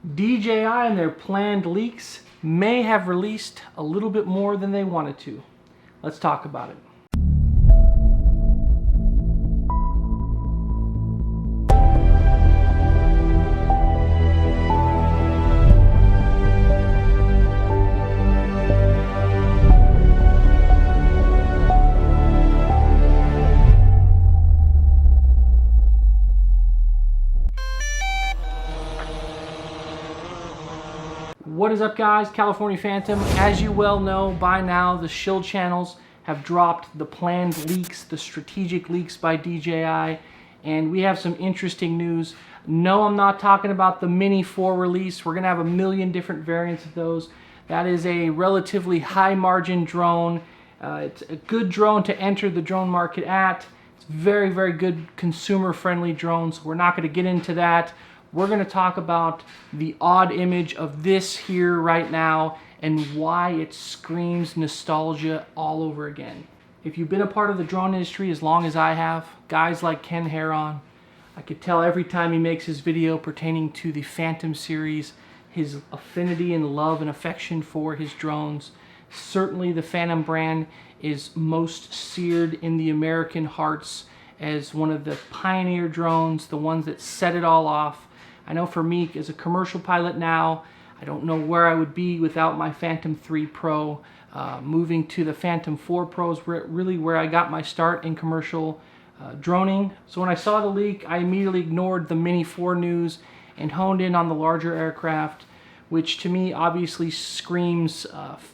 DJI and their planned leaks may have released a little bit more than they wanted to. Let's talk about it. What is up, guys? California Phantom. As you well know by now, the shield channels have dropped the planned leaks, the strategic leaks by DJI, and we have some interesting news. No, I'm not talking about the Mini 4 release. We're going to have a million different variants of those. That is a relatively high margin drone. It's a good drone to enter the drone market at. It's very, very good consumer friendly drones. We're not going to get into that. We're going to talk about the odd image of this here right now and why it screams nostalgia all over again. If you've been a part of the drone industry as long as I have, guys like Ken Heron, I could tell every time he makes his video pertaining to the Phantom series, his affinity and love and affection for his drones. Certainly the Phantom brand is most seared in the American hearts as one of the pioneer drones, the ones that set it all off. I know for me, as a commercial pilot now, I don't know where I would be without my Phantom 3 Pro. Moving to the Phantom 4 Pro is really where I got my start in commercial droning. So when I saw the leak, I immediately ignored the Mini 4 news and honed in on the larger aircraft, which to me obviously screams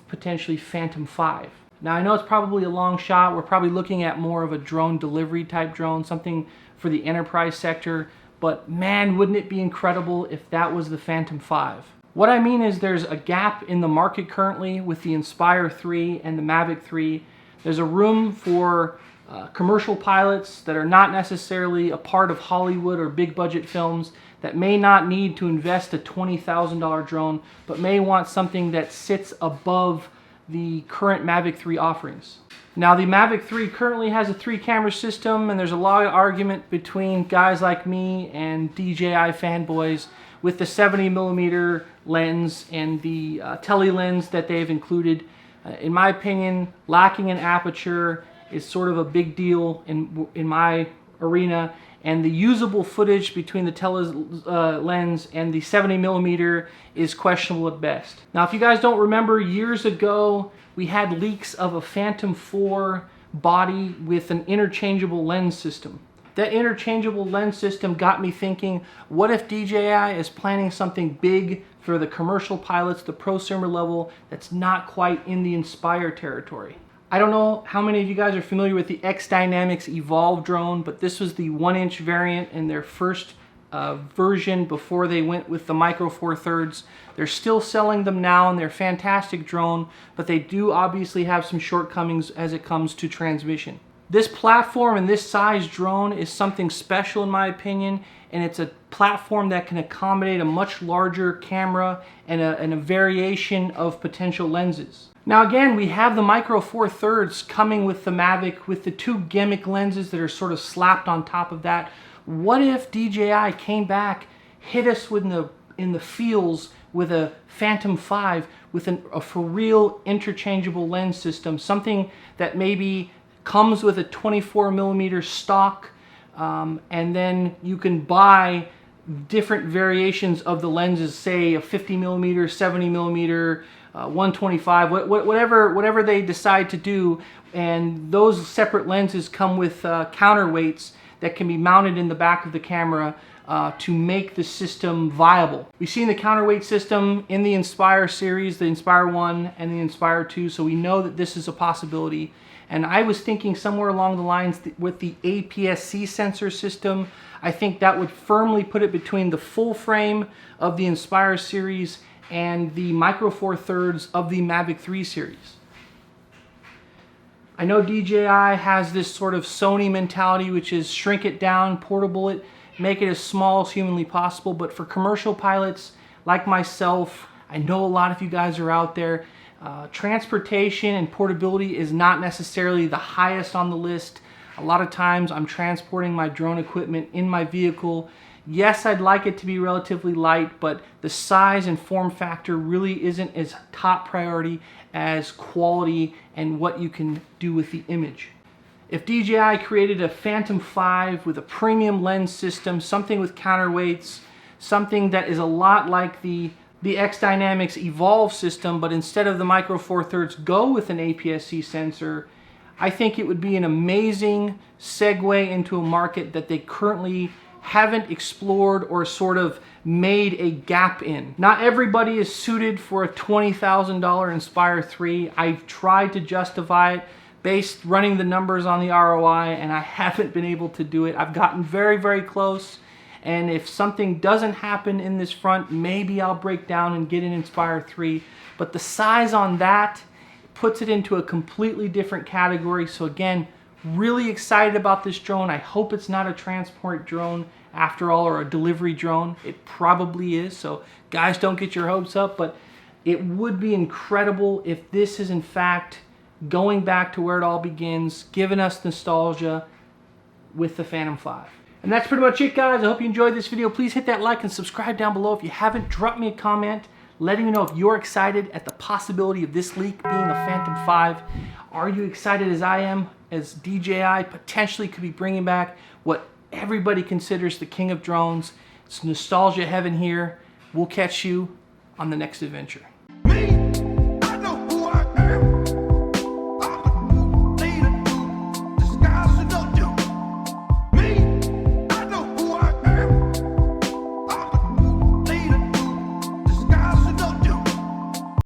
potentially Phantom 5. Now I know it's probably a long shot. We're probably looking at more of a drone delivery type drone, something for the enterprise sector. But man, wouldn't it be incredible if that was the Phantom 5. What I mean is there's a gap in the market currently with the Inspire 3 and the Mavic 3. There's a room for commercial pilots that are not necessarily a part of Hollywood or big budget films that may not need to invest a $20,000 drone, but may want something that sits above the current Mavic 3 offerings. Now the Mavic 3 currently has a 3-camera system, and there's a lot of argument between guys like me and DJI fanboys with the 70mm lens and the tele lens that they've included. In my opinion, lacking an aperture is sort of a big deal in my arena, and the usable footage between the tele lens and the 70mm is questionable at best. Now if you guys don't remember, years ago we had leaks of a Phantom 4 body with an interchangeable lens system. That interchangeable lens system got me thinking, what if DJI is planning something big for the commercial pilots, the prosumer level, that's not quite in the Inspire territory? I don't know how many of you guys are familiar with the X Dynamics Evolve drone, but this was the 1-inch variant in their first version before they went with the Micro Four Thirds. They're still selling them now, and they're a fantastic drone, but they do obviously have some shortcomings as it comes to transmission. This platform and this size drone is something special in my opinion, and it's a platform that can accommodate a much larger camera and a variation of potential lenses. Now again, we have the Micro Four Thirds coming with the Mavic with the 2 gimmick lenses that are sort of slapped on top of that. What if DJI came back, hit us in the feels with a Phantom 5 with a for real interchangeable lens system, something that maybe comes with a 24mm stock, and then you can buy different variations of the lenses, say a 50mm, 70mm, 125, whatever they decide to do, and those separate lenses come with counterweights that can be mounted in the back of the camera to make the system viable. We've seen the counterweight system in the Inspire series, the Inspire 1 and the Inspire 2, so we know that this is a possibility. And I was thinking somewhere along the lines with the APS-C sensor system, I think that would firmly put it between the full frame of the Inspire series and the Micro Four Thirds of the Mavic 3 series. I know DJI has this sort of Sony mentality, which is shrink it down, portable it, make it as small as humanly possible, but for commercial pilots like myself, I know a lot of you guys are out there, transportation and portability is not necessarily the highest on the list. A lot of times I'm transporting my drone equipment in my vehicle Yes, I'd like it to be relatively light, but the size and form factor really isn't as top priority as quality and what you can do with the image. If DJI created a Phantom 5 with a premium lens system, something with counterweights, something that is a lot like the X Dynamics Evolve system, but instead of the Micro Four Thirds go with an APS-C sensor, I think it would be an amazing segue into a market that they currently haven't explored or sort of made a gap in. Not everybody is suited for a $20,000 Inspire 3. I've tried to justify it based running the numbers on the ROI, and I haven't been able to do it. I've gotten very, very close, and if something doesn't happen in this front, maybe I'll break down and get an Inspire 3. But the size on that puts it into a completely different category. So again, really excited about this drone. I hope it's not a transport drone after all, or a delivery drone. It probably is, so guys, don't get your hopes up, but it would be incredible if this is in fact going back to where it all begins, giving us nostalgia with the Phantom 5. And that's pretty much it, guys. I hope you enjoyed this video. Please hit that like and subscribe down below. If you haven't, drop me a comment letting me know if you're excited at the possibility of this leak being a Phantom 5. Are you excited as I am, as DJI potentially could be bringing back what everybody considers the king of drones? It's nostalgia heaven here. We'll catch you on the next adventure.